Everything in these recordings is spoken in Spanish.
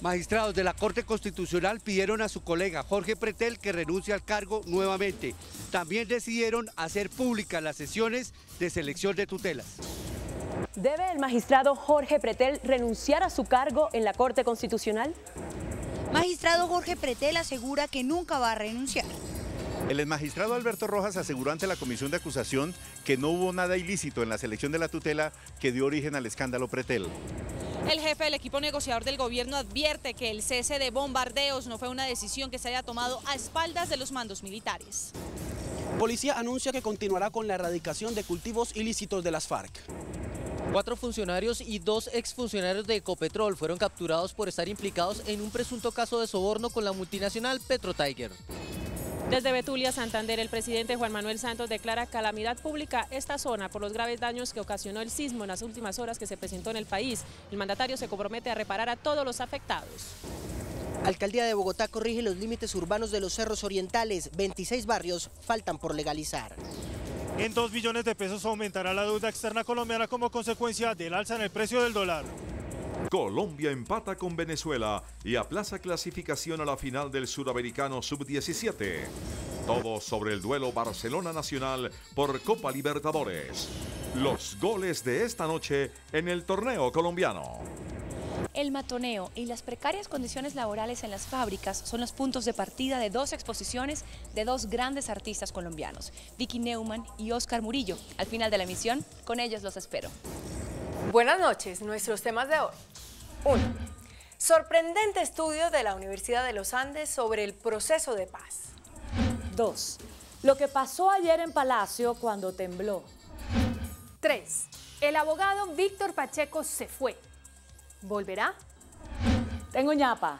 Magistrados de la Corte Constitucional pidieron a su colega Jorge Pretel que renuncie al cargo nuevamente. También decidieron hacer públicas las sesiones de selección de tutelas. ¿Debe el magistrado Jorge Pretel renunciar a su cargo en la Corte Constitucional? Magistrado Jorge Pretel asegura que nunca va a renunciar. El exmagistrado Alberto Rojas aseguró ante la comisión de acusación que no hubo nada ilícito en la selección de la tutela que dio origen al escándalo Pretel. El jefe del equipo negociador del gobierno advierte que el cese de bombardeos no fue una decisión que se haya tomado a espaldas de los mandos militares. Policía anuncia que continuará con la erradicación de cultivos ilícitos de las FARC. 4 funcionarios y 2 exfuncionarios de Ecopetrol fueron capturados por estar implicados en un presunto caso de soborno con la multinacional PetroTiger. Desde Betulia, Santander, el presidente Juan Manuel Santos declara calamidad pública esta zona por los graves daños que ocasionó el sismo en las últimas horas que se presentó en el país. El mandatario se compromete a reparar a todos los afectados. Alcaldía de Bogotá corrige los límites urbanos de los cerros orientales. 26 barrios faltan por legalizar. En 2 billones de pesos aumentará la deuda externa colombiana como consecuencia del alza en el precio del dólar. Colombia empata con Venezuela y aplaza clasificación a la final del Suramericano Sub-17. Todo sobre el duelo Barcelona Nacional por Copa Libertadores. Los goles de esta noche en el torneo colombiano. El matoneo y las precarias condiciones laborales en las fábricas son los puntos de partida de 2 exposiciones de 2 grandes artistas colombianos, Vicky Neumann y Oscar Murillo. Al final de la emisión, con ellos los espero. Buenas noches, nuestros temas de hoy. 1. Sorprendente estudio de la Universidad de los Andes sobre el proceso de paz. 2. Lo que pasó ayer en Palacio cuando tembló. 3. El abogado Víctor Pacheco se fue. ¿Volverá? Tengo ñapa.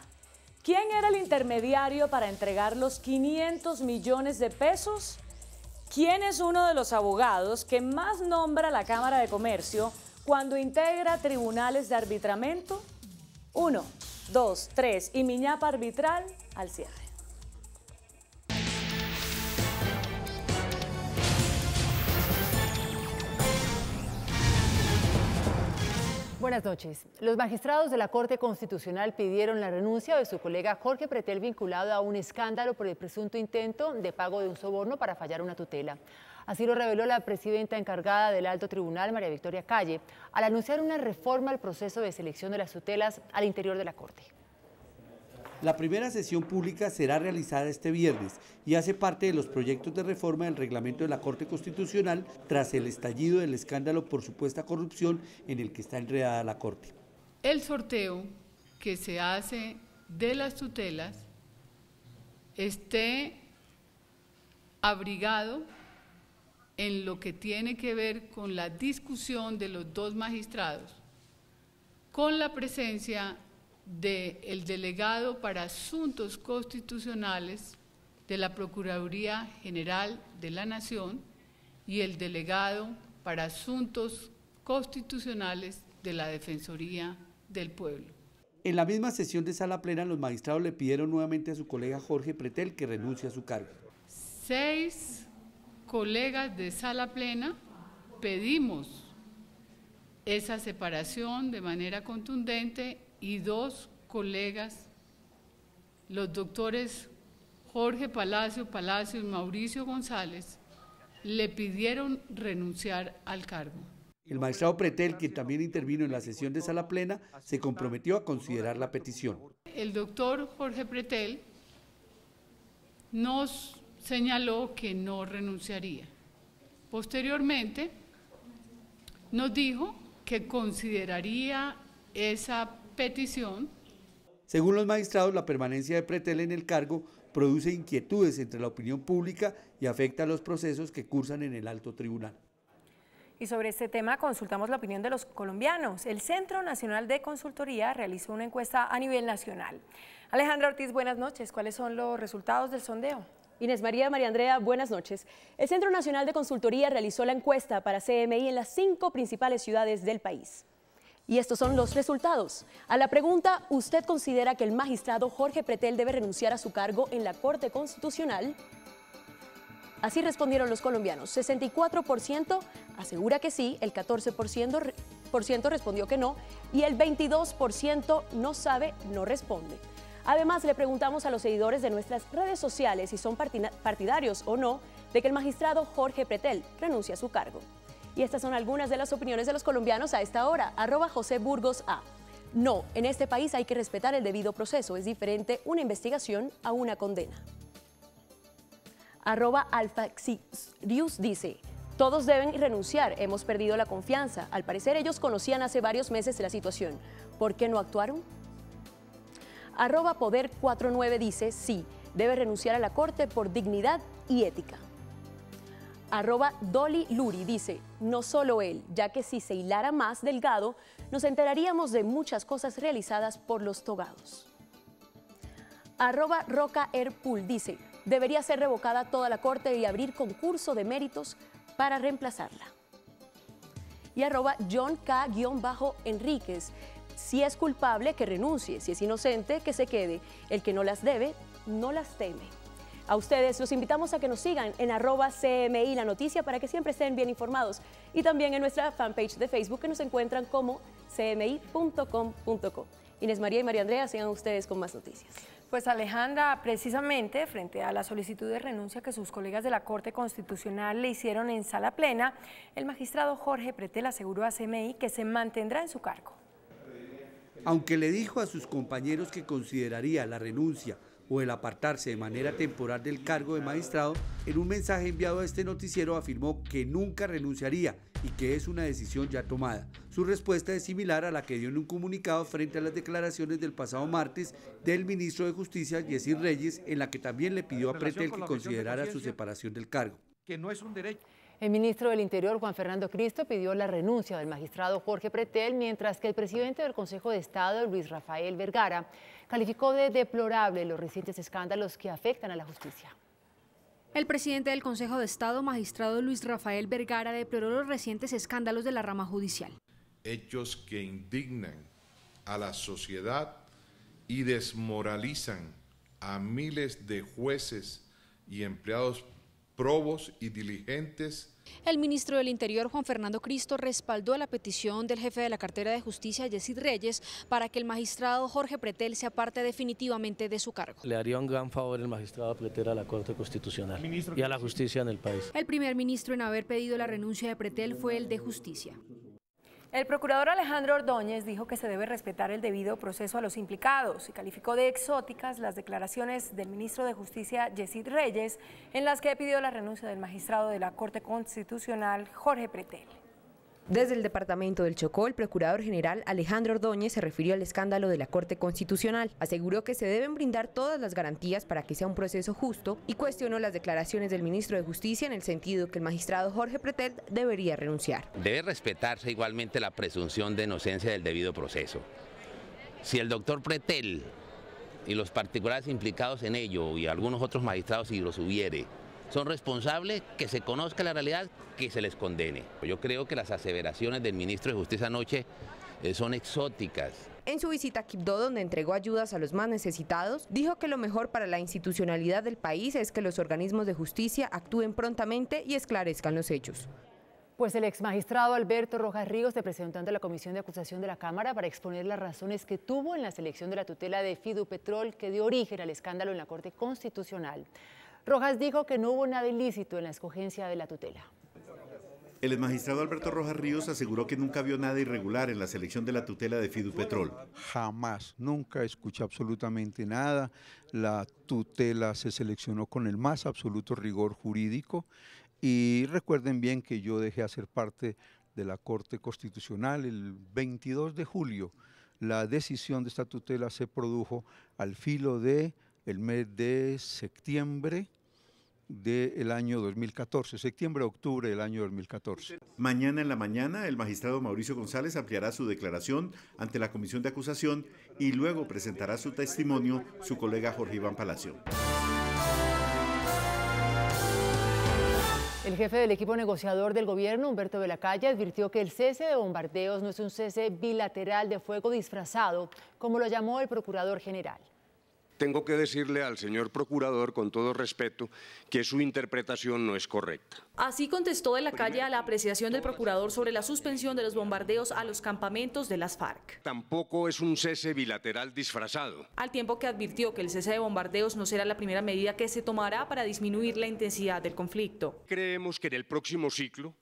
¿Quién era el intermediario para entregar los 500 millones de pesos? ¿Quién es uno de los abogados que más nombra la Cámara de Comercio cuando integra tribunales de arbitramiento? 1, 2, 3 y mi ñapa arbitral al cierre. Buenas noches. Los magistrados de la Corte Constitucional pidieron la renuncia de su colega Jorge Pretel vinculado a un escándalo por el presunto intento de pago de un soborno para fallar una tutela. Así lo reveló la presidenta encargada del Alto Tribunal, María Victoria Calle, al anunciar una reforma al proceso de selección de las tutelas al interior de la Corte. La primera sesión pública será realizada este viernes y hace parte de los proyectos de reforma del reglamento de la Corte Constitucional tras el estallido del escándalo por supuesta corrupción en el que está enredada la Corte. El sorteo que se hace de las tutelas esté abrigado en lo que tiene que ver con la discusión de los 2 magistrados, con la presencia del delegado para asuntos constitucionales de la Procuraduría General de la Nación y el delegado para asuntos constitucionales de la Defensoría del Pueblo. En la misma sesión de sala plena, los magistrados le pidieron nuevamente a su colega Jorge Pretel que renuncie a su cargo. 6 colegas de sala plena pedimos esa separación de manera contundente y 2 colegas, los doctores Jorge Palacio y Mauricio González, le pidieron renunciar al cargo. El magistrado Pretel, quien también intervino en la sesión de sala plena, se comprometió a considerar la petición. El doctor Jorge Pretel nos señaló que no renunciaría. Posteriormente, nos dijo que consideraría esa petición. Según los magistrados, la permanencia de Pretel en el cargo produce inquietudes entre la opinión pública y afecta a los procesos que cursan en el Alto Tribunal. Y sobre este tema consultamos la opinión de los colombianos. El Centro Nacional de Consultoría realizó una encuesta a nivel nacional. Alejandra Ortiz, buenas noches. ¿Cuáles son los resultados del sondeo? Inés María Andrea, buenas noches. El Centro Nacional de Consultoría realizó la encuesta para CMI en las 5 principales ciudades del país. Y estos son los resultados. A la pregunta, ¿usted considera que el magistrado Jorge Pretel debe renunciar a su cargo en la Corte Constitucional? Así respondieron los colombianos. 64% asegura que sí, el 14% 10% respondió que no y el 22% no sabe, no responde. Además, le preguntamos a los seguidores de nuestras redes sociales si son partidarios o no de que el magistrado Jorge Pretel renuncie a su cargo. Y estas son algunas de las opiniones de los colombianos a esta hora. @José_Burgos_A. No, en este país hay que respetar el debido proceso. Es diferente una investigación a una condena. @AlfaXirius dice: todos deben renunciar, hemos perdido la confianza. Al parecer ellos conocían hace varios meses la situación. ¿Por qué no actuaron? @Poder49 dice: sí, debe renunciar a la Corte por dignidad y ética. @Dolly Luri dice: no solo él, ya que si se hilara más delgado, nos enteraríamos de muchas cosas realizadas por los togados. @RocaAirpool dice: debería ser revocada toda la Corte y abrir concurso de méritos para reemplazarla. Y @John K_Enríquez: si es culpable, que renuncie, si es inocente, que se quede. El que no las debe, no las teme. A ustedes los invitamos a que nos sigan en @CMI La Noticia para que siempre estén bien informados y también en nuestra fanpage de Facebook que nos encuentran como cmi.com.co. Inés María y María Andrea, sigan ustedes con más noticias. Pues Alejandra, precisamente frente a la solicitud de renuncia que sus colegas de la Corte Constitucional le hicieron en sala plena, el magistrado Jorge Pretel aseguró a CMI que se mantendrá en su cargo. Aunque le dijo a sus compañeros que consideraría la renuncia o el apartarse de manera temporal del cargo de magistrado, en un mensaje enviado a este noticiero afirmó que nunca renunciaría y que es una decisión ya tomada. Su respuesta es similar a la que dio en un comunicado frente a las declaraciones del pasado martes del ministro de Justicia, Yesid Reyes, en la que también le pidió a Pretel que considerara su separación del cargo. Que no es un derecho. El ministro del Interior, Juan Fernando Cristo, pidió la renuncia del magistrado Jorge Pretel, mientras que el presidente del Consejo de Estado, Luis Rafael Vergara, calificó de deplorable los recientes escándalos que afectan a la justicia. El presidente del Consejo de Estado, magistrado Luis Rafael Vergara, deploró los recientes escándalos de la rama judicial. Hechos que indignan a la sociedad y desmoralizan a miles de jueces y empleados probos y diligentes. El ministro del Interior, Juan Fernando Cristo, respaldó la petición del jefe de la cartera de Justicia, Yesid Reyes, para que el magistrado Jorge Pretel se aparte definitivamente de su cargo. Le haría un gran favor el magistrado Pretel a la Corte Constitucional y a la justicia en el país. El primer ministro en haber pedido la renuncia de Pretel fue el de Justicia. El procurador Alejandro Ordóñez dijo que se debe respetar el debido proceso a los implicados y calificó de exóticas las declaraciones del ministro de Justicia, Yesid Reyes, en las que pidió la renuncia del magistrado de la Corte Constitucional, Jorge Pretel. Desde el departamento del Chocó, el procurador general Alejandro Ordóñez se refirió al escándalo de la Corte Constitucional. Aseguró que se deben brindar todas las garantías para que sea un proceso justo y cuestionó las declaraciones del ministro de Justicia en el sentido que el magistrado Jorge Pretel debería renunciar. Debe respetarse igualmente la presunción de inocencia del debido proceso. Si el doctor Pretel y los particulares implicados en ello y algunos otros magistrados, si los hubiere, son responsables, que se conozca la realidad, que se les condene. Yo creo que las aseveraciones del ministro de Justicia anoche son exóticas. En su visita a Quibdó, donde entregó ayudas a los más necesitados, dijo que lo mejor para la institucionalidad del país es que los organismos de justicia actúen prontamente y esclarezcan los hechos. Pues el exmagistrado Alberto Rojas Ríos se presentó ante la Comisión de Acusación de la Cámara para exponer las razones que tuvo en la selección de la tutela de Fidupetrol que dio origen al escándalo en la Corte Constitucional. Rojas dijo que no hubo nada ilícito en la escogencia de la tutela. El exmagistrado Alberto Rojas Ríos aseguró que nunca vio nada irregular en la selección de la tutela de Fidupetrol. Jamás, nunca escuché absolutamente nada. La tutela se seleccionó con el más absoluto rigor jurídico y recuerden bien que yo dejé hacer parte de la Corte Constitucional el 22 de julio. La decisión de esta tutela se produjo al filo del mes de septiembre del año 2014, septiembre-octubre del año 2014. Mañana en la mañana, el magistrado Mauricio González ampliará su declaración ante la Comisión de Acusación y luego presentará su testimonio su colega Jorge Iván Palacio. El jefe del equipo negociador del gobierno, Humberto de la Calle, advirtió que el cese de bombardeos no es un cese bilateral de fuego disfrazado, como lo llamó el procurador general. Tengo que decirle al señor procurador, con todo respeto, que su interpretación no es correcta. Así contestó de la calle a la apreciación del procurador sobre la suspensión de los bombardeos a los campamentos de las FARC. Tampoco es un cese bilateral disfrazado. Al tiempo que advirtió que el cese de bombardeos no será la primera medida que se tomará para disminuir la intensidad del conflicto. Creemos que en el próximo ciclo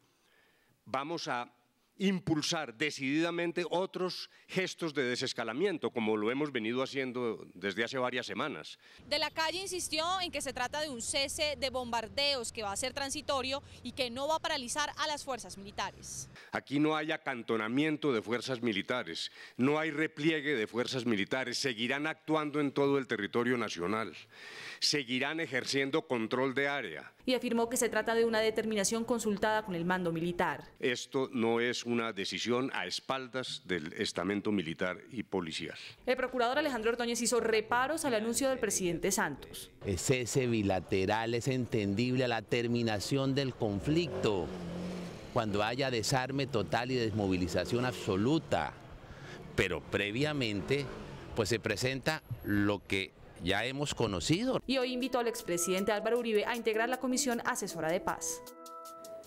vamos a impulsar decididamente otros gestos de desescalamiento, como lo hemos venido haciendo desde hace varias semanas. De la calle insistió en que se trata de un cese de bombardeos que va a ser transitorio y que no va a paralizar a las fuerzas militares. Aquí no hay acantonamiento de fuerzas militares, no hay repliegue de fuerzas militares, seguirán actuando en todo el territorio nacional, seguirán ejerciendo control de área. Y afirmó que se trata de una determinación consultada con el mando militar. Esto no es una decisión a espaldas del estamento militar y policial. El procurador Alejandro Ordóñez hizo reparos al anuncio del presidente Santos. El cese bilateral es entendible a la terminación del conflicto, cuando haya desarme total y desmovilización absoluta. Pero previamente, pues se presenta lo que ya hemos conocido. Y hoy invitó al expresidente Álvaro Uribe a integrar la Comisión Asesora de Paz.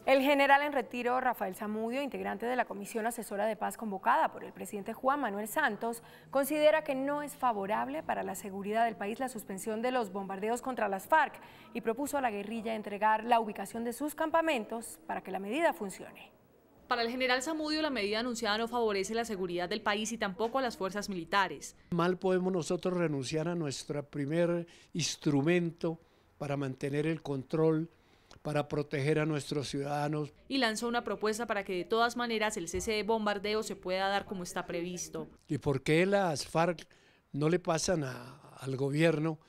El general en retiro Rafael Zamudio, integrante de la Comisión Asesora de Paz convocada por el presidente Juan Manuel Santos, considera que no es favorable para la seguridad del país la suspensión de los bombardeos contra las FARC y propuso a la guerrilla entregar la ubicación de sus campamentos para que la medida funcione. Para el general Zamudio, la medida anunciada no favorece la seguridad del país y tampoco a las fuerzas militares. Mal podemos nosotros renunciar a nuestro primer instrumento para mantener el control, para proteger a nuestros ciudadanos. Y lanzó una propuesta para que de todas maneras el cese de bombardeo se pueda dar como está previsto. ¿Y por qué las FARC no le pasan al gobierno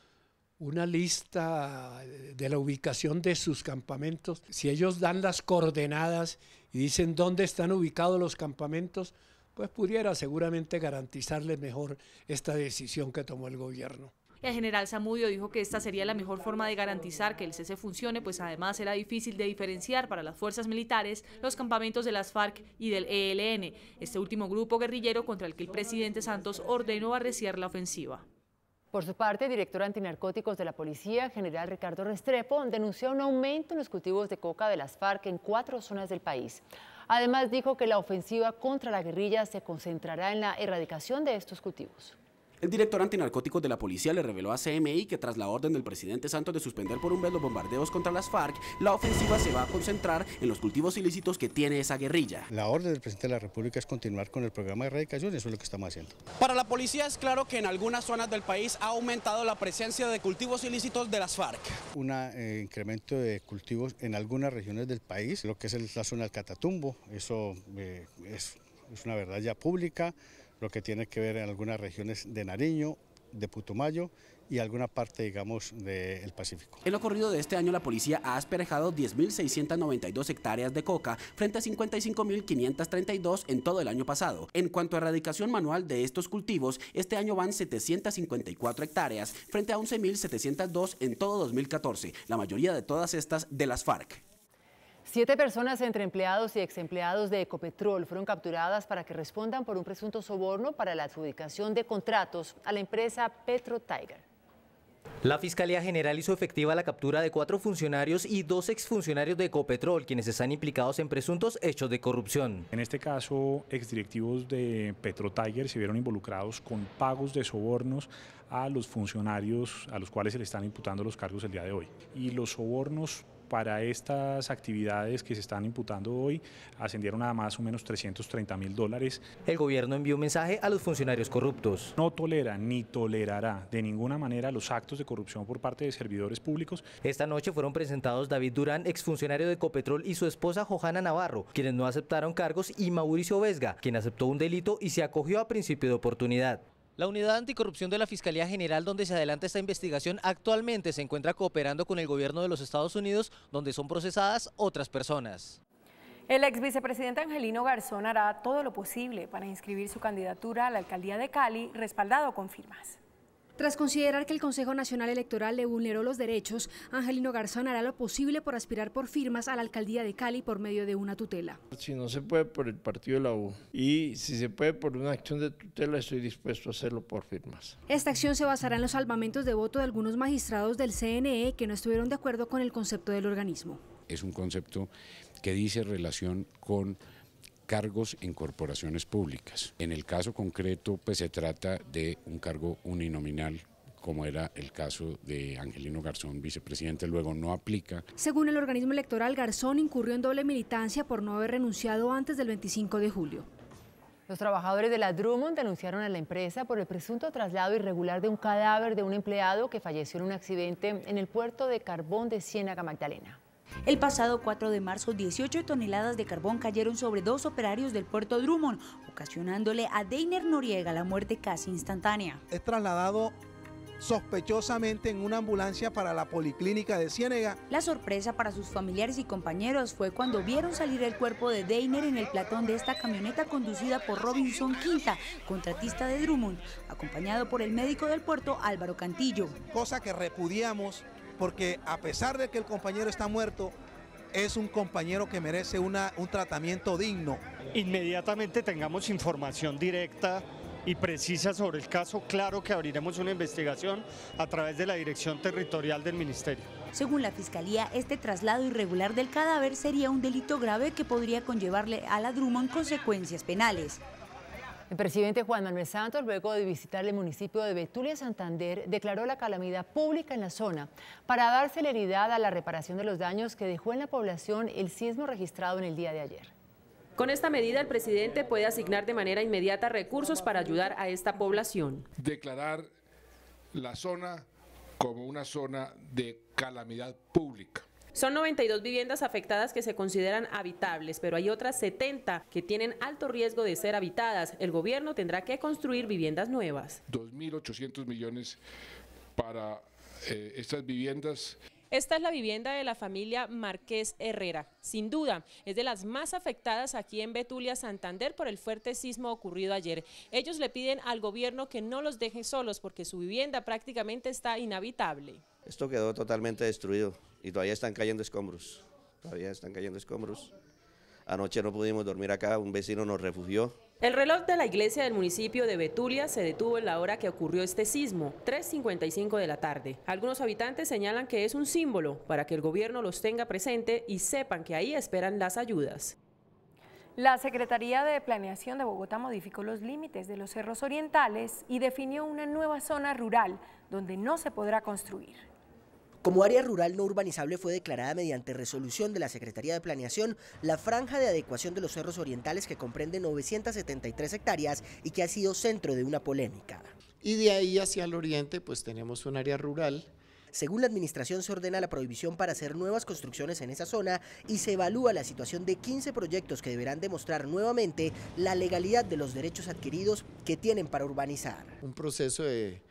una lista de la ubicación de sus campamentos? Si ellos dan las coordenadas y dicen dónde están ubicados los campamentos, pues pudiera seguramente garantizarles mejor esta decisión que tomó el gobierno. El general Zamudio dijo que esta sería la mejor forma de garantizar que el cese funcione, pues además será difícil de diferenciar para las fuerzas militares los campamentos de las FARC y del ELN, este último grupo guerrillero contra el que el presidente Santos ordenó arreciar la ofensiva. Por su parte, el director antinarcóticos de la Policía, general Ricardo Restrepo, denunció un aumento en los cultivos de coca de las FARC en 4 zonas del país. Además, dijo que la ofensiva contra la guerrilla se concentrará en la erradicación de estos cultivos. El director antinarcóticos de la policía le reveló a CMI que tras la orden del presidente Santos de suspender por un mes los bombardeos contra las FARC, la ofensiva se va a concentrar en los cultivos ilícitos que tiene esa guerrilla. La orden del presidente de la República es continuar con el programa de erradicación, eso es lo que estamos haciendo. Para la policía es claro que en algunas zonas del país ha aumentado la presencia de cultivos ilícitos de las FARC. Un incremento de cultivos en algunas regiones del país, lo que es la zona del Catatumbo, eso es una verdad ya pública. Lo que tiene que ver en algunas regiones de Nariño, de Putumayo y alguna parte, digamos, del Pacífico. En lo corrido de este año, la policía ha asperejado 10.692 hectáreas de coca frente a 55.532 en todo el año pasado. En cuanto a erradicación manual de estos cultivos, este año van 754 hectáreas frente a 11.702 en todo 2014, la mayoría de todas estas de las FARC. 7 personas entre empleados y exempleados de Ecopetrol fueron capturadas para que respondan por un presunto soborno para la adjudicación de contratos a la empresa Petro Tiger. La Fiscalía General hizo efectiva la captura de 4 funcionarios y 2 exfuncionarios de Ecopetrol, quienes están implicados en presuntos hechos de corrupción. En este caso, exdirectivos de Petro Tiger se vieron involucrados con pagos de sobornos a los funcionarios a los cuales se le están imputando los cargos el día de hoy. Y los sobornos para estas actividades que se están imputando hoy ascendieron a más o menos $330.000. El gobierno envió un mensaje a los funcionarios corruptos. No tolera ni tolerará de ninguna manera los actos de corrupción por parte de servidores públicos. Esta noche fueron presentados David Durán, exfuncionario de Ecopetrol, y su esposa Johanna Navarro, quienes no aceptaron cargos, y Mauricio Vesga, quien aceptó un delito y se acogió a principio de oportunidad. La Unidad Anticorrupción de la Fiscalía General, donde se adelanta esta investigación, actualmente se encuentra cooperando con el gobierno de los Estados Unidos, donde son procesadas otras personas. El ex vicepresidente Angelino Garzón hará todo lo posible para inscribir su candidatura a la alcaldía de Cali, respaldado con firmas. Tras considerar que el Consejo Nacional Electoral le vulneró los derechos, Angelino Garzón hará lo posible por aspirar por firmas a la alcaldía de Cali por medio de una tutela. Si no se puede por el partido de la U y si se puede por una acción de tutela, estoy dispuesto a hacerlo por firmas. Esta acción se basará en los salvamentos de voto de algunos magistrados del CNE que no estuvieron de acuerdo con el concepto del organismo. Es un concepto que dice relación con cargos en corporaciones públicas. En el caso concreto, pues se trata de un cargo uninominal, como era el caso de Angelino Garzón, vicepresidente, luego no aplica. Según el organismo electoral, Garzón incurrió en doble militancia por no haber renunciado antes del 25 de julio. Los trabajadores de la Drummond denunciaron a la empresa por el presunto traslado irregular de un cadáver de un empleado que falleció en un accidente en el puerto de carbón de Ciénaga Magdalena. El pasado 4 de marzo, 18 toneladas de carbón cayeron sobre 2 operarios del puerto Drummond, ocasionándole a Deiner Noriega la muerte casi instantánea. Es trasladado sospechosamente en una ambulancia para la policlínica de Ciénaga. La sorpresa para sus familiares y compañeros fue cuando vieron salir el cuerpo de Deiner en el platón de esta camioneta conducida por Robinson Quinta, contratista de Drummond, acompañado por el médico del puerto Álvaro Cantillo. Cosa que repudiamos, porque a pesar de que el compañero está muerto, es un compañero que merece un tratamiento digno. Inmediatamente tengamos información directa y precisa sobre el caso, claro que abriremos una investigación a través de la Dirección Territorial del Ministerio. Según la Fiscalía, este traslado irregular del cadáver sería un delito grave que podría conllevarle a la Drummond consecuencias penales. El presidente Juan Manuel Santos, luego de visitar el municipio de Betulia, Santander, declaró la calamidad pública en la zona para dar celeridad a la reparación de los daños que dejó en la población el sismo registrado en el día de ayer. Con esta medida, el presidente puede asignar de manera inmediata recursos para ayudar a esta población. Declarar la zona como una zona de calamidad pública. Son 92 viviendas afectadas que se consideran habitables, pero hay otras 70 que tienen alto riesgo de ser habitadas. El gobierno tendrá que construir viviendas nuevas. 2.800 millones para estas viviendas. Esta es la vivienda de la familia Márquez Herrera. Sin duda, es de las más afectadas aquí en Betulia, Santander, por el fuerte sismo ocurrido ayer. Ellos le piden al gobierno que no los deje solos porque su vivienda prácticamente está inhabitable. Esto quedó totalmente destruido y todavía están cayendo escombros. Anoche no pudimos dormir acá, un vecino nos refugió. El reloj de la iglesia del municipio de Betulia se detuvo en la hora que ocurrió este sismo, 3:55 de la tarde. Algunos habitantes señalan que es un símbolo para que el gobierno los tenga presente y sepan que ahí esperan las ayudas. La Secretaría de Planeación de Bogotá modificó los límites de los cerros orientales y definió una nueva zona rural donde no se podrá construir. Como área rural no urbanizable fue declarada mediante resolución de la Secretaría de Planeación la franja de adecuación de los cerros orientales que comprende 973 hectáreas y que ha sido centro de una polémica. Y de ahí hacia el oriente pues tenemos un área rural. Según la administración se ordena la prohibición para hacer nuevas construcciones en esa zona y se evalúa la situación de 15 proyectos que deberán demostrar nuevamente la legalidad de los derechos adquiridos que tienen para urbanizar. Un proceso de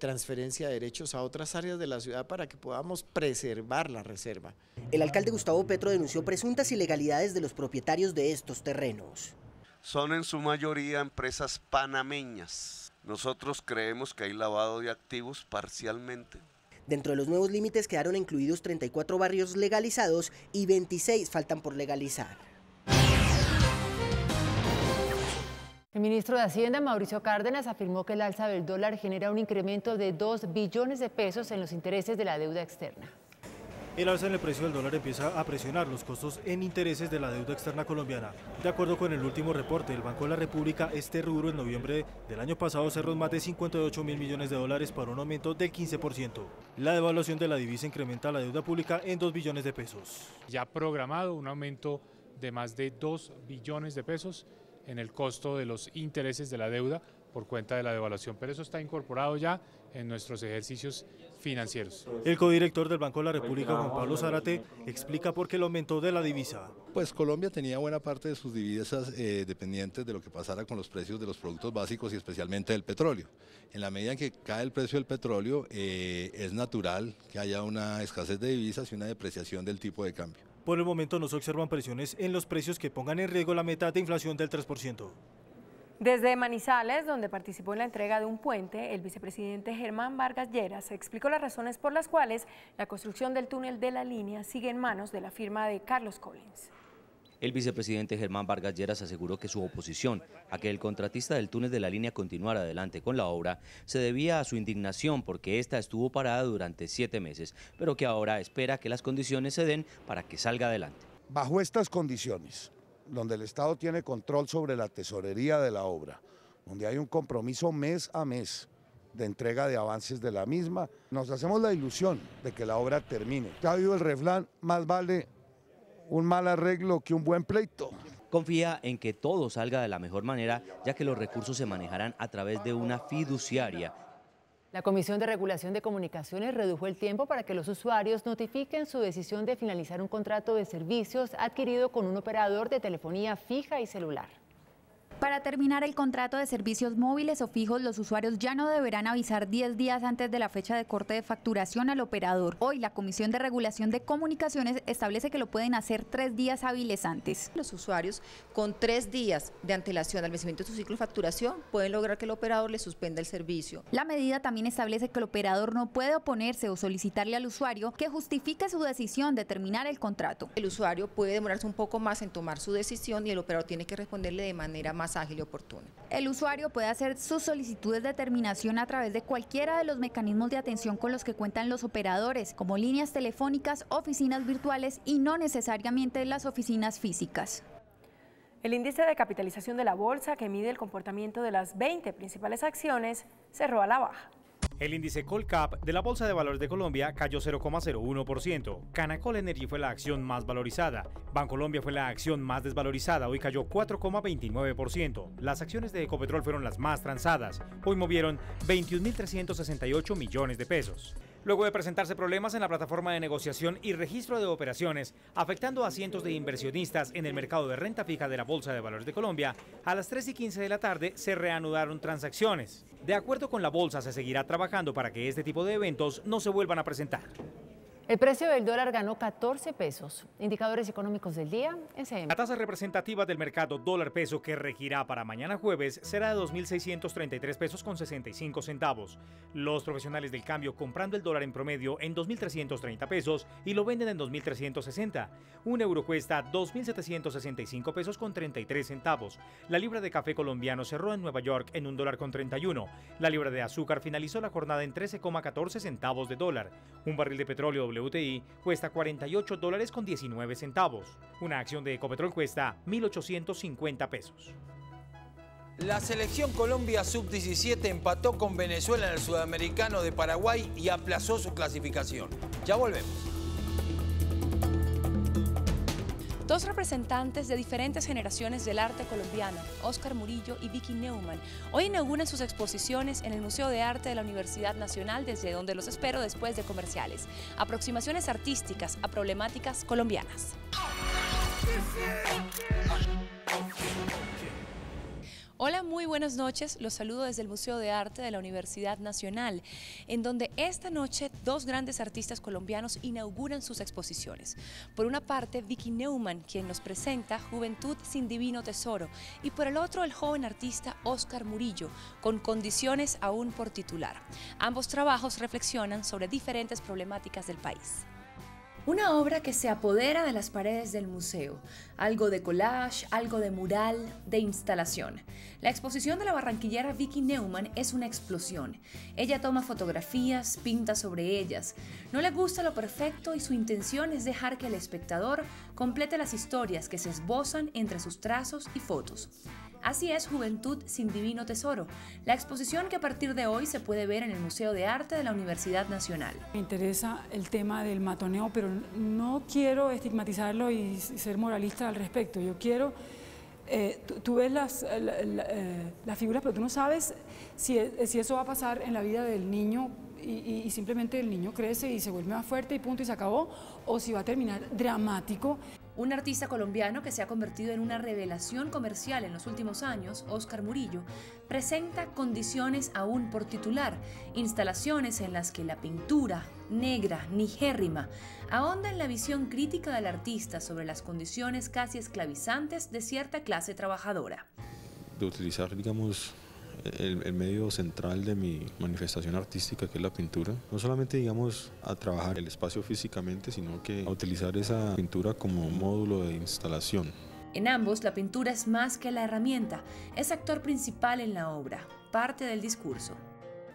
transferencia de derechos a otras áreas de la ciudad para que podamos preservar la reserva. El alcalde Gustavo Petro denunció presuntas ilegalidades de los propietarios de estos terrenos. Son en su mayoría empresas panameñas. Nosotros creemos que hay lavado de activos parcialmente. Dentro de los nuevos límites quedaron incluidos 34 barrios legalizados y 26 faltan por legalizar. El ministro de Hacienda, Mauricio Cárdenas, afirmó que el alza del dólar genera un incremento de 2 billones de pesos en los intereses de la deuda externa. El alza en el precio del dólar empieza a presionar los costos en intereses de la deuda externa colombiana. De acuerdo con el último reporte del Banco de la República, este rubro en noviembre del año pasado cerró en más de 58.000 millones de dólares para un aumento del 15%. La devaluación de la divisa incrementa la deuda pública en 2 billones de pesos. Ya programado un aumento de más de 2 billones de pesos en el costo de los intereses de la deuda por cuenta de la devaluación, pero eso está incorporado ya en nuestros ejercicios financieros. El codirector del Banco de la República, Juan Pablo Zárate, explica por qué el aumento de la divisa. Pues Colombia tenía buena parte de sus divisas dependientes de lo que pasara con los precios de los productos básicos y especialmente del petróleo. En la medida en que cae el precio del petróleo, es natural que haya una escasez de divisas y una depreciación del tipo de cambio. Por el momento no se observan presiones en los precios que pongan en riesgo la meta de inflación del 3%. Desde Manizales, donde participó en la entrega de un puente, el vicepresidente Germán Vargas Lleras explicó las razones por las cuales la construcción del túnel de la línea sigue en manos de la firma de Carlos Collins. El vicepresidente Germán Vargas Lleras aseguró que su oposición a que el contratista del túnel de la línea continuara adelante con la obra se debía a su indignación porque esta estuvo parada durante 7 meses, pero que ahora espera que las condiciones se den para que salga adelante. Bajo estas condiciones, donde el Estado tiene control sobre la tesorería de la obra, donde hay un compromiso mes a mes de entrega de avances de la misma, nos hacemos la ilusión de que la obra termine. Ya ha habido el refrán, más vale un mal arreglo que un buen pleito. Confía en que todo salga de la mejor manera, ya que los recursos se manejarán a través de una fiduciaria. La Comisión de Regulación de Comunicaciones redujo el tiempo para que los usuarios notifiquen su decisión de finalizar un contrato de servicios adquirido con un operador de telefonía fija y celular. Para terminar el contrato de servicios móviles o fijos, los usuarios ya no deberán avisar 10 días antes de la fecha de corte de facturación al operador. Hoy, la Comisión de Regulación de Comunicaciones establece que lo pueden hacer 3 días hábiles antes. Los usuarios, con 3 días de antelación al vencimiento de su ciclo de facturación, pueden lograr que el operador le suspenda el servicio. La medida también establece que el operador no puede oponerse o solicitarle al usuario que justifique su decisión de terminar el contrato. El usuario puede demorarse un poco más en tomar su decisión y el operador tiene que responderle de manera más ágil y oportuna. El usuario puede hacer sus solicitudes de terminación a través de cualquiera de los mecanismos de atención con los que cuentan los operadores, como líneas telefónicas, oficinas virtuales y no necesariamente las oficinas físicas. El índice de capitalización de la bolsa, que mide el comportamiento de las 20 principales acciones, cerró a la baja. El índice Colcap de la Bolsa de Valores de Colombia cayó 0,01%. Canacol Energy fue la acción más valorizada. Bancolombia fue la acción más desvalorizada, hoy cayó 4,29%. Las acciones de Ecopetrol fueron las más transadas. Hoy movieron 21.368 millones de pesos. Luego de presentarse problemas en la plataforma de negociación y registro de operaciones, afectando a cientos de inversionistas en el mercado de renta fija de la Bolsa de Valores de Colombia, a las 3:15 de la tarde se reanudaron transacciones. De acuerdo con la bolsa, se seguirá trabajando para que este tipo de eventos no se vuelvan a presentar. El precio del dólar ganó 14 pesos. Indicadores económicos del día en CM. La tasa representativa del mercado dólar-peso que regirá para mañana jueves será de 2.633 pesos con 65 centavos. Los profesionales del cambio comprando el dólar en promedio en 2.330 pesos y lo venden en 2.360. Un euro cuesta 2.765 pesos con 33 centavos. La libra de café colombiano cerró en Nueva York en $1.31. La libra de azúcar finalizó la jornada en 13,14 centavos de dólar. Un barril de petróleo WTI cuesta $48 con 19 centavos. Una acción de Ecopetrol cuesta 1.850 pesos. La selección Colombia Sub-17 empató con Venezuela en el Sudamericano de Paraguay y aplazó su clasificación. Ya volvemos. Dos representantes de diferentes generaciones del arte colombiano, Óscar Murillo y Vicky Neumann, hoy inauguran sus exposiciones en el Museo de Arte de la Universidad Nacional, desde donde los espero después de comerciales. Aproximaciones artísticas a problemáticas colombianas. Hola, muy buenas noches. Los saludo desde el Museo de Arte de la Universidad Nacional, en donde esta noche dos grandes artistas colombianos inauguran sus exposiciones. Por una parte, Vicky Neumann, quien nos presenta Juventud sin divino tesoro, y por el otro, el joven artista Óscar Murillo, con Condiciones aún por titular. Ambos trabajos reflexionan sobre diferentes problemáticas del país. Una obra que se apodera de las paredes del museo, algo de collage, algo de mural, de instalación. La exposición de la barranquillera Vicky Neumann es una explosión. Ella toma fotografías, pinta sobre ellas. No le gusta lo perfecto y su intención es dejar que el espectador complete las historias que se esbozan entre sus trazos y fotos. Así es Juventud sin divino tesoro, la exposición que a partir de hoy se puede ver en el Museo de Arte de la Universidad Nacional. Me interesa el tema del matoneo, pero no quiero estigmatizarlo y ser moralista al respecto. Yo quiero, tú ves las figuras, pero tú no sabes si eso va a pasar en la vida del niño y simplemente el niño crece y se vuelve más fuerte y punto y se acabó, o si va a terminar dramático. Un artista colombiano que se ha convertido en una revelación comercial en los últimos años, Óscar Murillo, presenta Condiciones aún por titular, instalaciones en las que la pintura, negra, nigérrima, ahonda en la visión crítica del artista sobre las condiciones casi esclavizantes de cierta clase trabajadora. de utilizar, digamos, el medio central de mi manifestación artística, que es la pintura, no solamente, digamos, a trabajar el espacio físicamente, sino que a utilizar esa pintura como módulo de instalación. En ambos, la pintura es más que la herramienta, es actor principal en la obra, parte del discurso.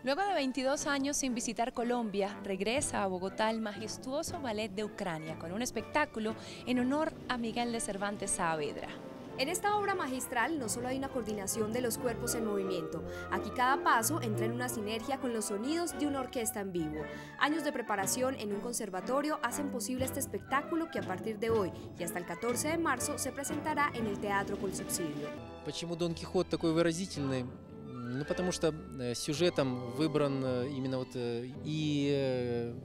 Luego de 22 años sin visitar Colombia, regresa a Bogotá el majestuoso Ballet de Ucrania con un espectáculo en honor a Miguel de Cervantes Saavedra. En esta obra magistral no solo hay una coordinación de los cuerpos en movimiento, aquí cada paso entra en una sinergia con los sonidos de una orquesta en vivo. Años de preparación en un conservatorio hacen posible este espectáculo que a partir de hoy y hasta el 14 de marzo se presentará en el Teatro Colsubsidio. Почему Дон Кихот такой выразительный? Ну, потому что сюжетом выбран именно вот и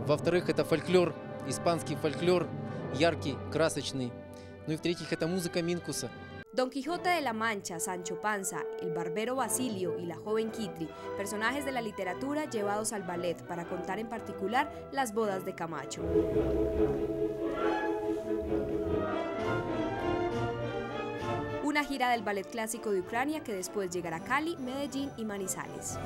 во-вторых, это фольклор, испанский фольклор, яркий, красочный. Ну и в-третьих, это музыка Минкуса. Don Quijote de la Mancha, Sancho Panza, el barbero Basilio y la joven Kitri, personajes de la literatura llevados al ballet para contar en particular las bodas de Camacho. Una gira del ballet clásico de Ucrania que después llegará a Cali, Medellín y Manizales.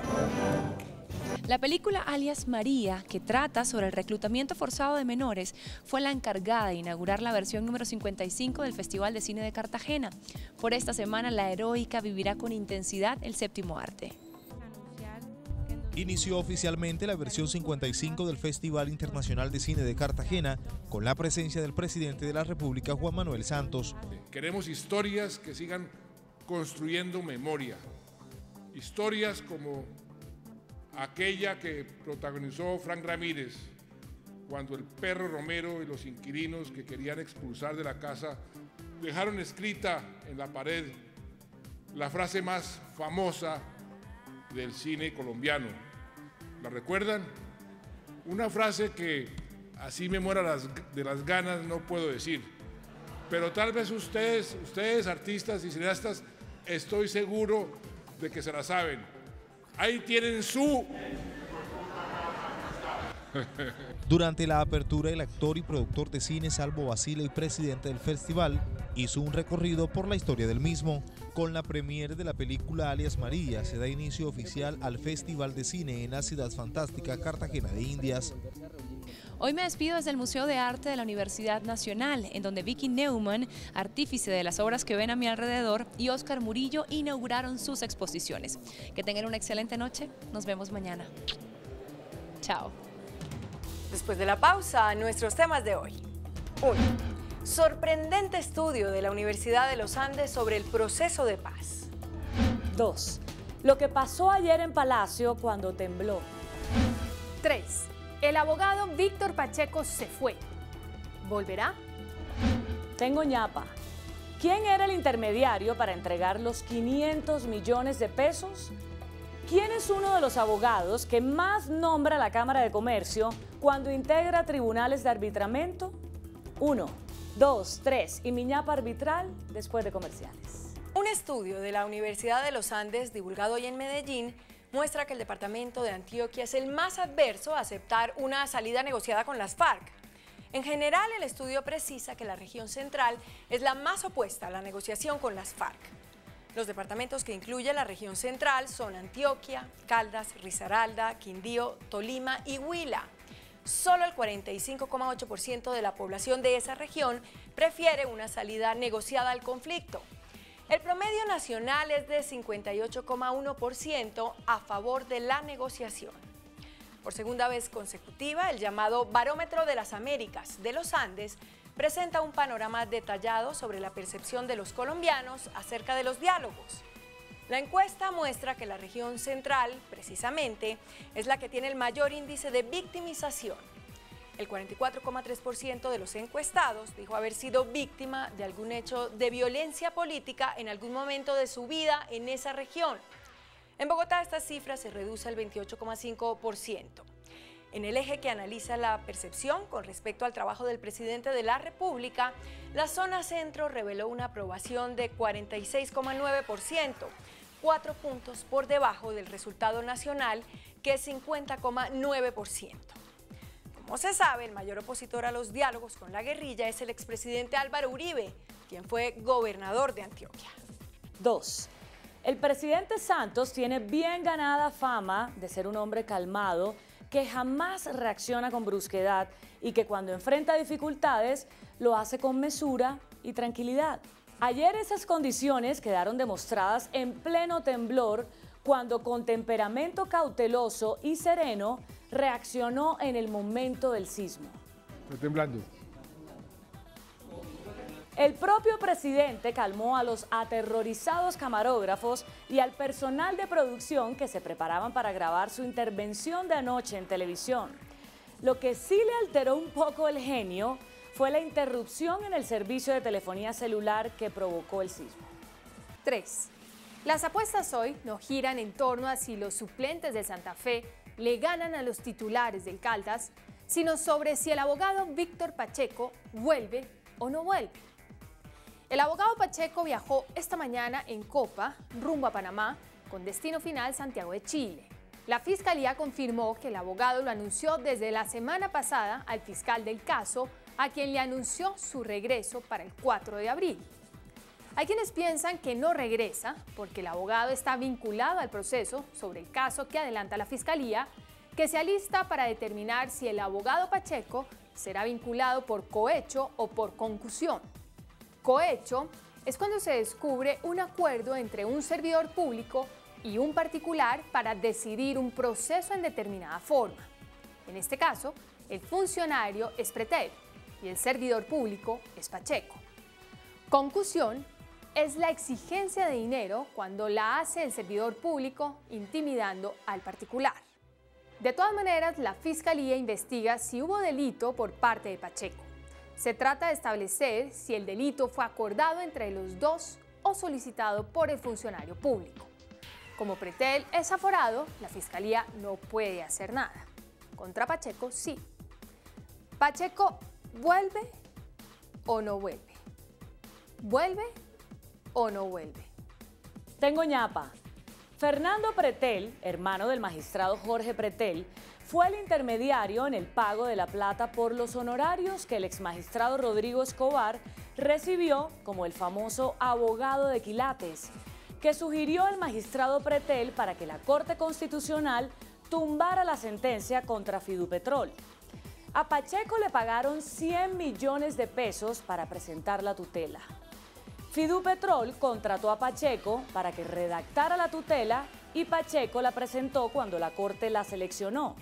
La película Alias María, que trata sobre el reclutamiento forzado de menores, fue la encargada de inaugurar la versión número 55 del Festival de Cine de Cartagena. Por esta semana, la heroica vivirá con intensidad el séptimo arte. Inició oficialmente la versión 55 del Festival Internacional de Cine de Cartagena con la presencia del presidente de la República, Juan Manuel Santos. Queremos historias que sigan construyendo memoria, historias como aquella que protagonizó Frank Ramírez cuando el perro Romero y los inquilinos que querían expulsar de la casa dejaron escrita en la pared la frase más famosa del cine colombiano. ¿La recuerdan? Una frase que así me muera de las ganas no puedo decir, pero tal vez ustedes artistas y cineastas, estoy seguro de que se la saben. Ahí tienen su... Durante la apertura, el actor y productor de cine Salvo Basile y presidente del festival hizo un recorrido por la historia del mismo. Con la premiere de la película Alias María se da inicio oficial al Festival de Cine en la ciudad fantástica Cartagena de Indias. Hoy me despido desde el Museo de Arte de la Universidad Nacional, en donde Vicky Neumann, artífice de las obras que ven a mi alrededor, y Oscar Murillo inauguraron sus exposiciones. Que tengan una excelente noche, nos vemos mañana. Chao. Después de la pausa, nuestros temas de hoy. 1. Sorprendente estudio de la Universidad de los Andes sobre el proceso de paz. 2. Lo que pasó ayer en Palacio cuando tembló. 3. El abogado Víctor Pacheco se fue. ¿Volverá? Tengo ñapa. ¿Quién era el intermediario para entregar los 500 millones de pesos? ¿Quién es uno de los abogados que más nombra la Cámara de Comercio cuando integra tribunales de arbitramiento? 1, 2, 3 y mi ñapa arbitral después de comerciales. Un estudio de la Universidad de los Andes, divulgado hoy en Medellín, muestra que el departamento de Antioquia es el más adverso a aceptar una salida negociada con las FARC. En general, el estudio precisa que la región central es la más opuesta a la negociación con las FARC. Los departamentos que incluye la región central son Antioquia, Caldas, Risaralda, Quindío, Tolima y Huila. Solo el 45,8% de la población de esa región prefiere una salida negociada al conflicto. El promedio nacional es de 58,1% a favor de la negociación. Por segunda vez consecutiva, el llamado Barómetro de las Américas de los Andes presenta un panorama detallado sobre la percepción de los colombianos acerca de los diálogos. La encuesta muestra que la región central, precisamente, es la que tiene el mayor índice de victimización. El 44,3% de los encuestados dijo haber sido víctima de algún hecho de violencia política en algún momento de su vida en esa región. En Bogotá esta cifra se reduce al 28,5%. En el eje que analiza la percepción con respecto al trabajo del presidente de la República, la zona centro reveló una aprobación de 46,9%, 4 puntos por debajo del resultado nacional, que es 50,9%. Como se sabe, el mayor opositor a los diálogos con la guerrilla es el expresidente Álvaro Uribe, quien fue gobernador de Antioquia. 2. El presidente Santos tiene bien ganada fama de ser un hombre calmado, que jamás reacciona con brusquedad y que cuando enfrenta dificultades lo hace con mesura y tranquilidad. Ayer esas condiciones quedaron demostradas en pleno temblor cuando con temperamento cauteloso y sereno reaccionó en el momento del sismo. Estoy temblando. El propio presidente calmó a los aterrorizados camarógrafos y al personal de producción que se preparaban para grabar su intervención de anoche en televisión. Lo que sí le alteró un poco el genio fue la interrupción en el servicio de telefonía celular que provocó el sismo. 3. Las apuestas hoy no giran en torno a si los suplentes de Santa Fe le ganan a los titulares del Caldas, sino sobre si el abogado Víctor Pacheco vuelve o no vuelve. El abogado Pacheco viajó esta mañana en Copa, rumbo a Panamá, con destino final Santiago de Chile. La Fiscalía confirmó que el abogado lo anunció desde la semana pasada al fiscal del caso, a quien le anunció su regreso para el 4 de abril. Hay quienes piensan que no regresa porque el abogado está vinculado al proceso sobre el caso que adelanta la Fiscalía, que se alista para determinar si el abogado Pacheco será vinculado por cohecho o por concusión. Cohecho es cuando se descubre un acuerdo entre un servidor público y un particular para decidir un proceso en determinada forma. En este caso, el funcionario es Pretel y el servidor público es Pacheco. Concusión es la exigencia de dinero cuando la hace el servidor público intimidando al particular. De todas maneras, la Fiscalía investiga si hubo delito por parte de Pacheco. Se trata de establecer si el delito fue acordado entre los dos o solicitado por el funcionario público. Como Pretel es aforado, la Fiscalía no puede hacer nada. Contra Pacheco, sí. ¿Pacheco vuelve o no vuelve? ¿Vuelve o no vuelve? Tengo ñapa. Fernando Pretel, hermano del magistrado Jorge Pretel, fue el intermediario en el pago de la plata por los honorarios que el exmagistrado Rodrigo Escobar recibió como el famoso abogado de quilates, que sugirió el magistrado Pretel para que la Corte Constitucional tumbara la sentencia contra Fidupetrol. A Pacheco le pagaron 100 millones de pesos para presentar la tutela. Fidupetrol contrató a Pacheco para que redactara la tutela y Pacheco la presentó cuando la Corte la seleccionó.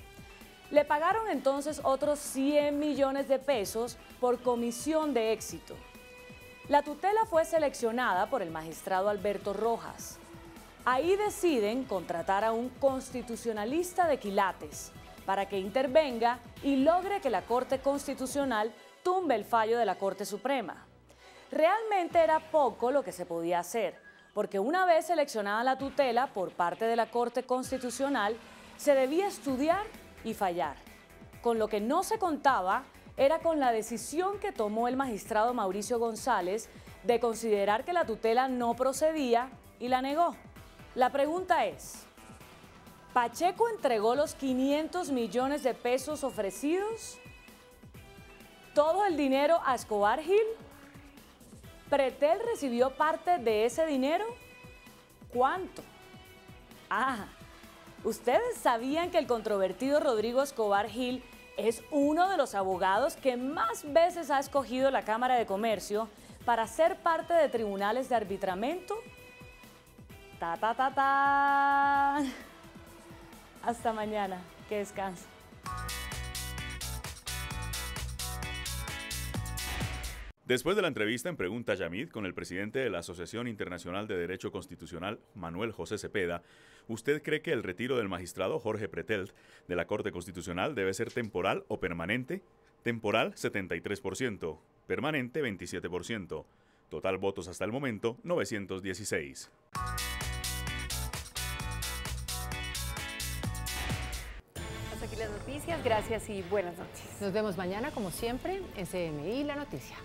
Le pagaron entonces otros 100 millones de pesos por comisión de éxito. La tutela fue seleccionada por el magistrado Alberto Rojas. Ahí deciden contratar a un constitucionalista de quilates para que intervenga y logre que la Corte Constitucional tumbe el fallo de la Corte Suprema. Realmente era poco lo que se podía hacer, porque una vez seleccionada la tutela por parte de la Corte Constitucional, se debía estudiar y fallar. Con lo que no se contaba era con la decisión que tomó el magistrado Mauricio González de considerar que la tutela no procedía y la negó. La pregunta es, ¿Pacheco entregó los 500 millones de pesos ofrecidos? ¿Todo el dinero a Escobar Gil? ¿Pretel recibió parte de ese dinero? ¿Cuánto? ¿Ustedes sabían que el controvertido Rodrigo Escobar Gil es uno de los abogados que más veces ha escogido la Cámara de Comercio para ser parte de tribunales de arbitramiento? Hasta mañana, que descansen. Después de la entrevista en Pregunta Yamid con el presidente de la Asociación Internacional de Derecho Constitucional, Manuel José Cepeda, ¿usted cree que el retiro del magistrado Jorge Pretel de la Corte Constitucional debe ser temporal o permanente? Temporal, 73%. Permanente, 27%. Total votos hasta el momento, 916. Hasta aquí las noticias. Gracias y buenas noches. Nos vemos mañana, como siempre, en CMI La Noticia.